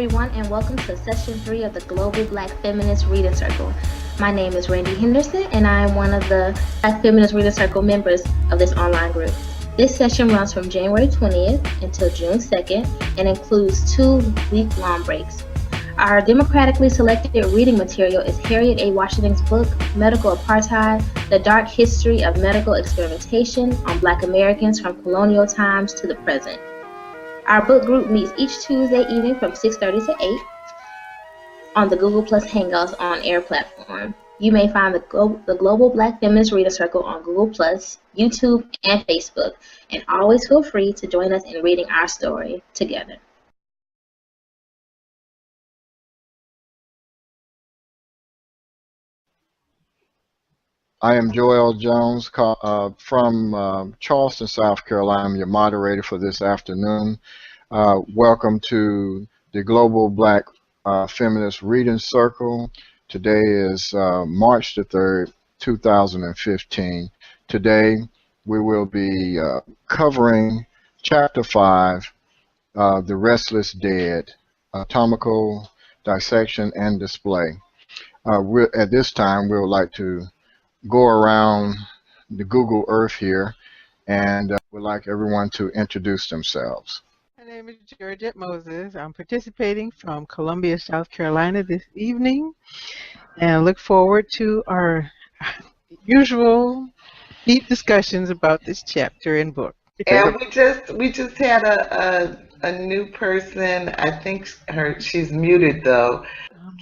everyone, and welcome to Session 3 of the Global Black Feminist Reading Circle. My name is Randy Henderson, and I am one of the Black Feminist Reading Circle members of this online group. This session runs from January 20th until June 2nd and includes 2 week-long breaks. Our democratically selected reading material is Harriet A. Washington's book, Medical Apartheid, The Dark History of Medical Experimentation on Black Americans from Colonial Times to the Present. Our book group meets each Tuesday evening from 6:30 to 8 on the Google Plus Hangouts on Air platform. You may find the Global Black Feminist Reader Circle on Google Plus, YouTube, and Facebook, and always feel free to join us in reading our story together. I am Joel Jones from Charleston, South Carolina. I'm your moderator for this afternoon. Welcome to the Global Black Feminist Reading Circle. Today is March the 3rd, 2015. Today we will be covering Chapter 5, The Restless Dead, Anatomical Dissection and Display. At this time, we would like to go around the Google Earth here, and would like everyone to introduce themselves. My name is Georgette Moses. I'm participating from Columbia, South Carolina this evening, and look forward to our usual deep discussions about this chapter and book. And we just had a new person. I think she's muted though.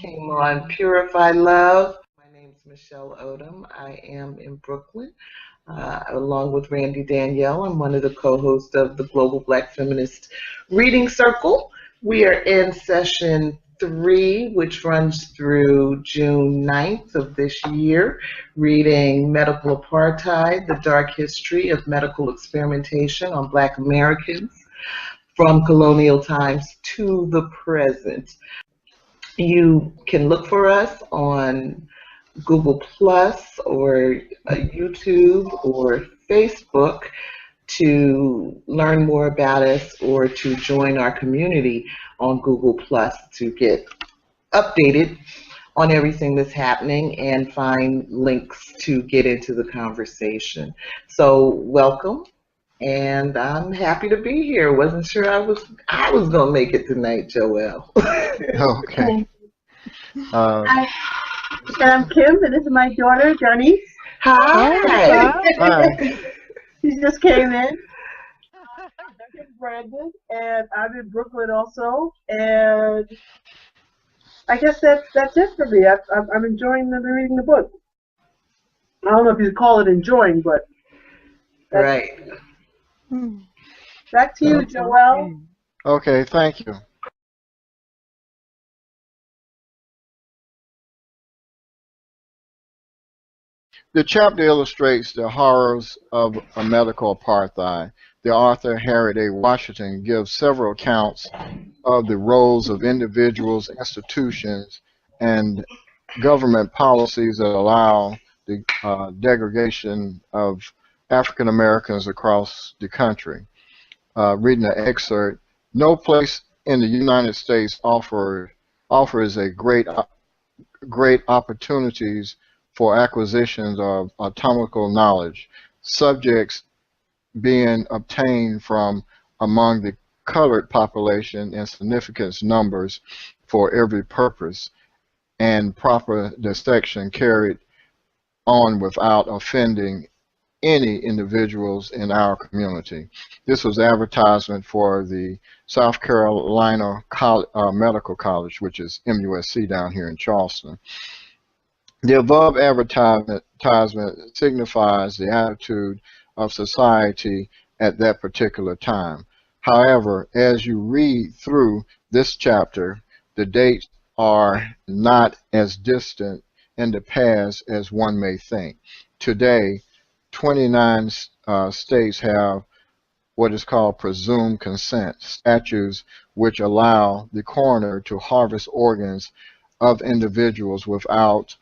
Came on Purify Love. Michelle Odom. I am in Brooklyn, along with Randy Danielle. I'm one of the co-hosts of the Global Black Feminist Reading Circle. We are in session 3, which runs through June 9th of this year, reading Medical Apartheid, The Dark History of Medical Experimentation on Black Americans from Colonial Times to the Present. You can look for us on Google Plus or YouTube or Facebook to learn more about us or to join our community on Google Plus to get updated on everything that's happening and find links to get into the conversation. So welcome, and I'm happy to be here. Wasn't sure I was gonna make it tonight, Joelle. Okay. I'm Kim, and this is my daughter, Johnny. Hi. Hi. She just came in. I'm Brandon, and I'm in Brooklyn also. And I guess that's it for me. I'm enjoying reading the book. I don't know if you call it enjoying, but Right. Back to you, Joelle. Okay, thank you. The chapter illustrates the horrors of a medical apartheid. The author, Harriet A. Washington, gives several accounts of the roles of individuals, institutions, and government policies that allow the degradation of African Americans across the country. Reading the excerpt, no place in the United States offers a great opportunities for acquisitions of anatomical knowledge, subjects being obtained from among the colored population in significant numbers for every purpose, and proper dissection carried on without offending any individuals in our community. This was advertisement for the South Carolina Medical College, which is MUSC down here in Charleston. The above advertisement signifies the attitude of society at that particular time. However, as you read through this chapter, the dates are not as distant in the past as one may think. Today, 29 states have what is called presumed consent, statutes which allow the coroner to harvest organs of individuals without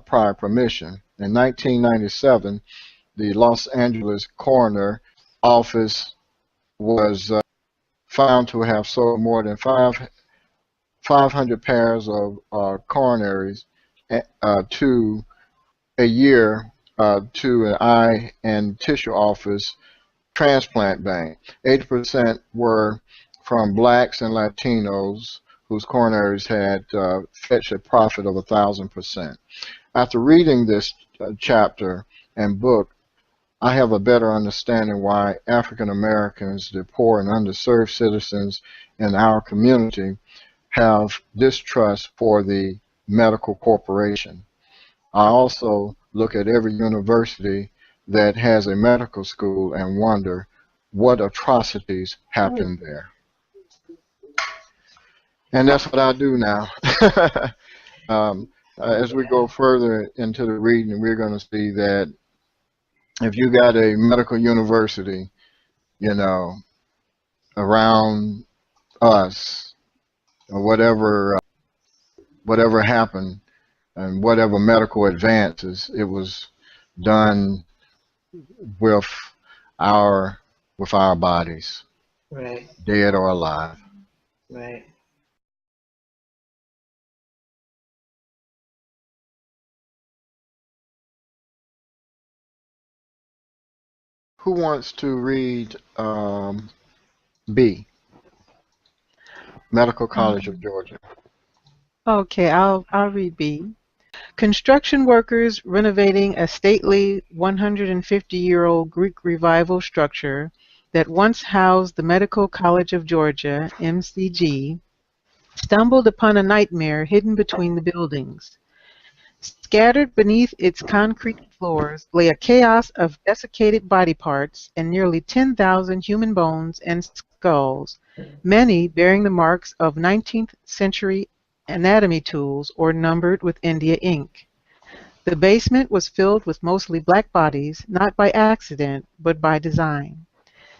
prior permission. In 1997, the Los Angeles Coroner Office was found to have sold more than 500 pairs of coronaries to a year to an eye and tissue office transplant bank. 80% were from blacks and Latinos whose coronaries had fetched a profit of 1,000%. After reading this chapter and book, I have a better understanding why African Americans, the poor and underserved citizens in our community, have distrust for the medical corporation. I also look at every university that has a medical school and wonder what atrocities happen there. And that's what I do now. As we go further into the reading, we're going to see that if you got a medical university, you know, around us, or whatever happened and whatever medical advances, it was done with our bodies, Right, dead or alive. right. Who wants to read B, Medical College of Georgia? Okay, I'll read B. Construction workers renovating a stately 150-year-old Greek Revival structure that once housed the Medical College of Georgia, MCG, stumbled upon a nightmare hidden between the buildings. Scattered beneath its concrete floors lay a chaos of desiccated body parts and nearly 10,000 human bones and skulls, many bearing the marks of 19th century anatomy tools or numbered with India ink. The basement was filled with mostly black bodies, not by accident, but by design.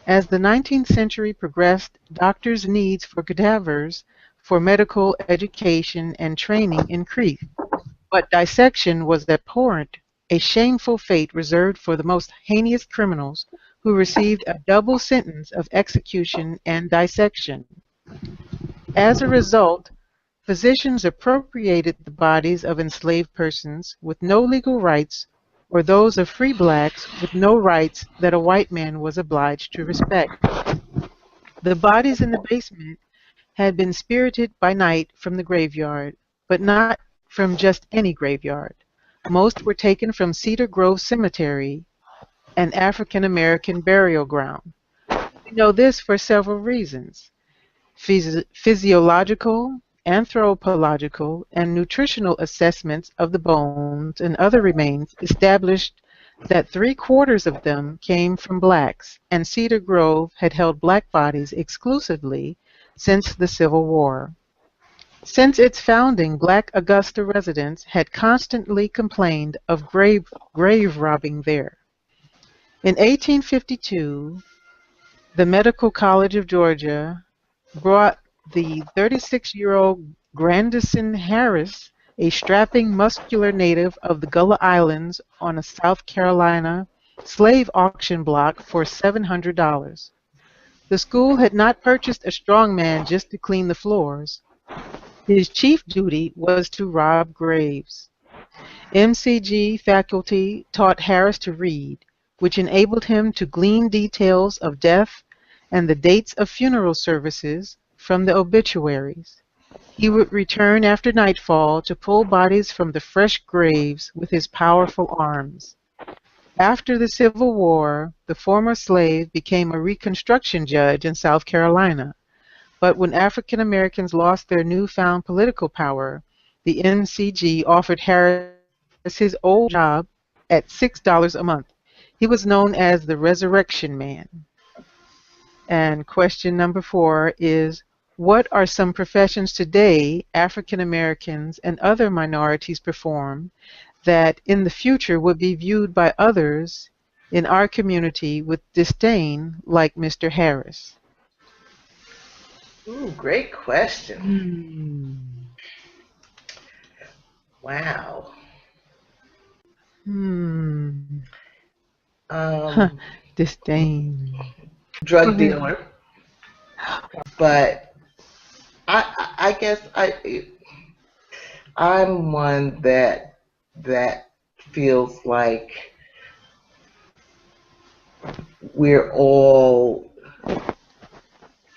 As the 19th century progressed, doctors' needs for cadavers for medical education and training increased. But dissection was abhorrent, a shameful fate reserved for the most heinous criminals who received a double sentence of execution and dissection. As a result, physicians appropriated the bodies of enslaved persons with no legal rights or those of free blacks with no rights that a white man was obliged to respect. The bodies in the basement had been spirited by night from the graveyard, but not from just any graveyard. Most were taken from Cedar Grove Cemetery, an African American burial ground. We know this for several reasons. Physiological, anthropological, and nutritional assessments of the bones and other remains established that 3/4 of them came from blacks, and Cedar Grove had held black bodies exclusively since the Civil War. Since its founding, black Augusta residents had constantly complained of grave robbing there. In 1852, the Medical College of Georgia brought the 36-year-old Grandison Harris, a strapping, muscular native of the Gullah Islands, on a South Carolina slave auction block for $700. The school had not purchased a strong man just to clean the floors. His chief duty was to rob graves. MCG faculty taught Harris to read, which enabled him to glean details of death and the dates of funeral services from the obituaries. He would return after nightfall to pull bodies from the fresh graves with his powerful arms. After the Civil War, the former slave became a Reconstruction judge in South Carolina. But when African Americans lost their newfound political power, the MCG offered Harris his old job at $6 a month. He was known as the Resurrection Man. And question number 4 is, what are some professions today African Americans and other minorities perform that in the future would be viewed by others in our community with disdain, like Mr. Harris? Ooh, great question. Wow. Disdain. Drug dealer. But I I guess I'm one that feels like we're all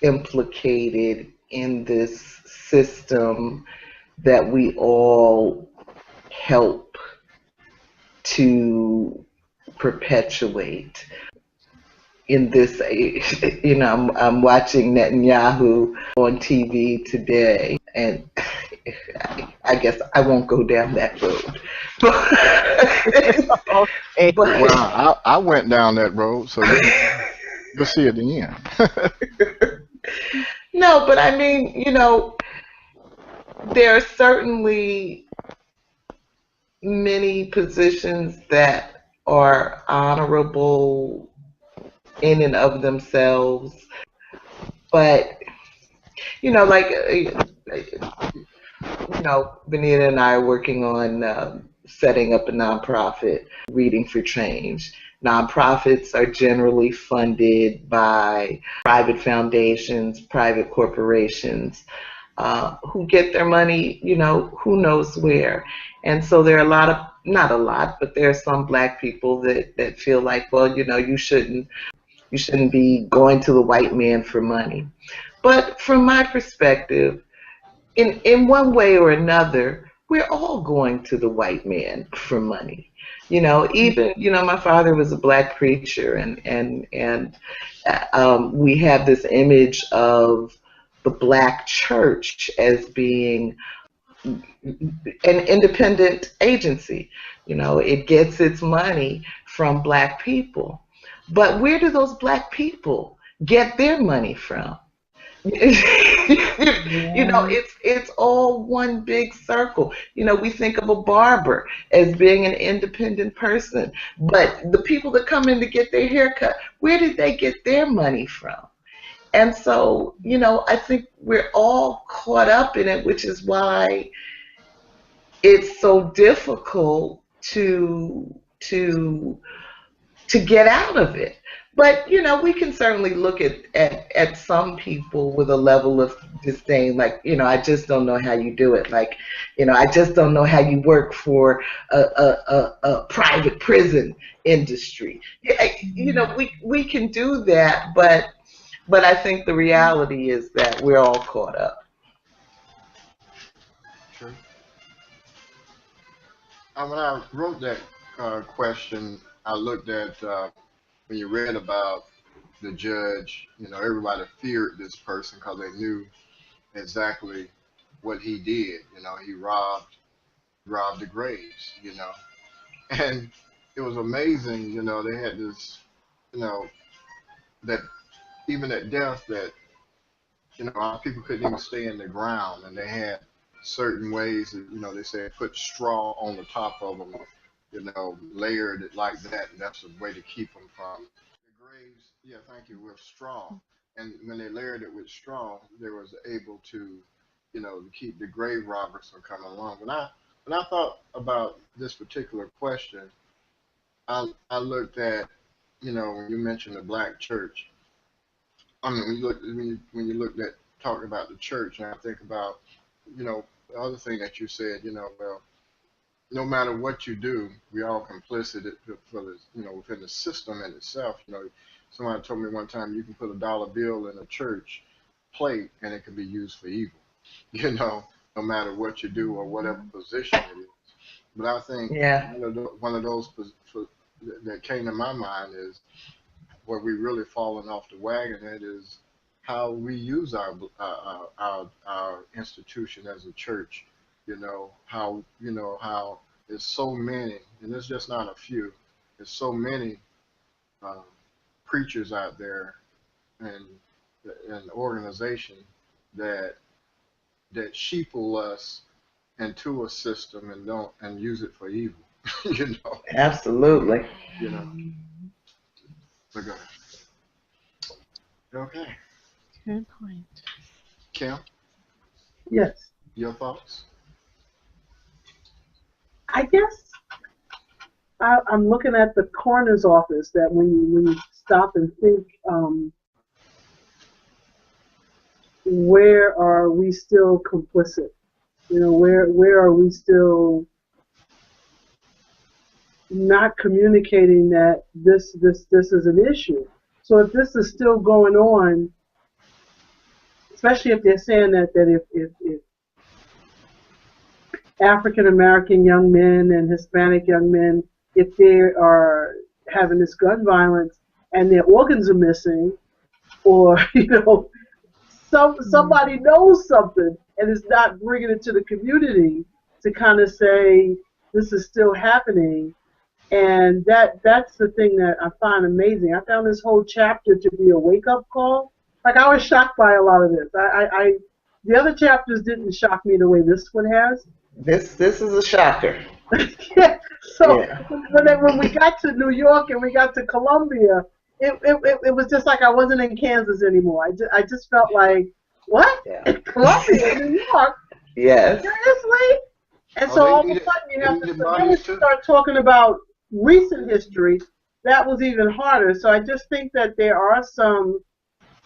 implicated in this system that we all help to perpetuate in this age. You know, I'm watching Netanyahu on TV today, and I guess I won't go down that road. Okay. But Well, I went down that road, so you'll see at the end. no, but I mean, you know, there are certainly many positions that are honorable in and of themselves, but you know, like you know, Benita and I are working on setting up a nonprofit, Reading for Change. Nonprofits are generally funded by private foundations, private corporations, who get their money, you know, who knows where. And so there are a lot of, not a lot, but there are some black people that feel like, well, you know, you shouldn't be going to the white man for money. But from my perspective, in one way or another, we're all going to the white man for money. You know, even, you know, my father was a black preacher, and we have this image of the black church as being an independent agency. You know, it gets its money from black people. But where do those black people get their money from? You know, it's all one big circle. You know, we think of a barber as being an independent person, but the people that come in to get their hair cut, where did they get their money from? And so, you know, I think we're all caught up in it, which is why it's so difficult to get out of it. But you know, we can certainly look at some people with a level of disdain, like, you know, I just don't know how you do it. Like, you know, I just don't know how you work for a private prison industry. You know, we can do that, but I think the reality is that we're all caught up. Sure. When I wrote that question, I looked at when you read about the judge. You know, everybody feared this person because they knew exactly what he did. You know, he robbed the graves. You know, and it was amazing. You know, they had this. You know, that even at death, that you know, our people couldn't even stay in the ground, and they had certain ways that, you know, they said put straw on the top of them, you know, layered it like that, and that's a way to keep them from the graves. Yeah, thank you, with straw. And when they layered it with straw, they was able to, you know, to keep the grave robbers from coming along. When I thought about this particular question, I looked at, you know, when you mentioned the black church. I mean, when you looked at talking about the church, and I think about, you know, the other thing that you said, you know, well, no matter what you do, we all complicit for the, you know, within the system in itself. You know, somebody told me one time you can put $1 bill in a church plate and it can be used for evil. You know, no matter what you do or whatever position it is. But I think Yeah. one of those that came to my mind is where we really fallen off the wagon at is how we use our institution as a church. You know how there's so many, and there's just not a few. There's so many uh, preachers out there and an organization that sheeple us into a system and don't and use it for evil. you know, Absolutely. you know. So go ahead. Okay, Good point. Kim, Yes. your thoughts? I guess I'm looking at the coroner's office that when you stop and think, where are we still complicit? You know, where are we still not communicating that this is an issue? So if this is still going on, especially if they're saying that if African American young men and Hispanic young men, if they are having this gun violence and their organs are missing, or somebody knows something and is not bringing it to the community to kind of say this is still happening, and that's the thing that I find amazing. I found this whole chapter to be a wake up call. Like, I was shocked by a lot of this. The other chapters didn't shock me the way this one has. This is a shocker. Yeah. So Yeah. when we got to New York and we got to Columbia, it was just like I wasn't in Kansas anymore. I just felt like, what? Yeah. Columbia, New York? Yes. Seriously? And Oh, so they all of a eat it- sudden you they have eat to it bodies too? start talking about recent history. That was even harder. So I just think that there are some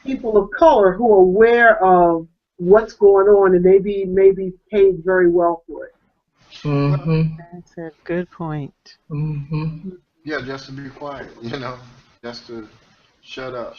people of color who are aware of what's going on, and maybe paid very well for it. Mm-hmm. That's a good point. Mm-hmm. Yeah, just to be quiet, just to shut up.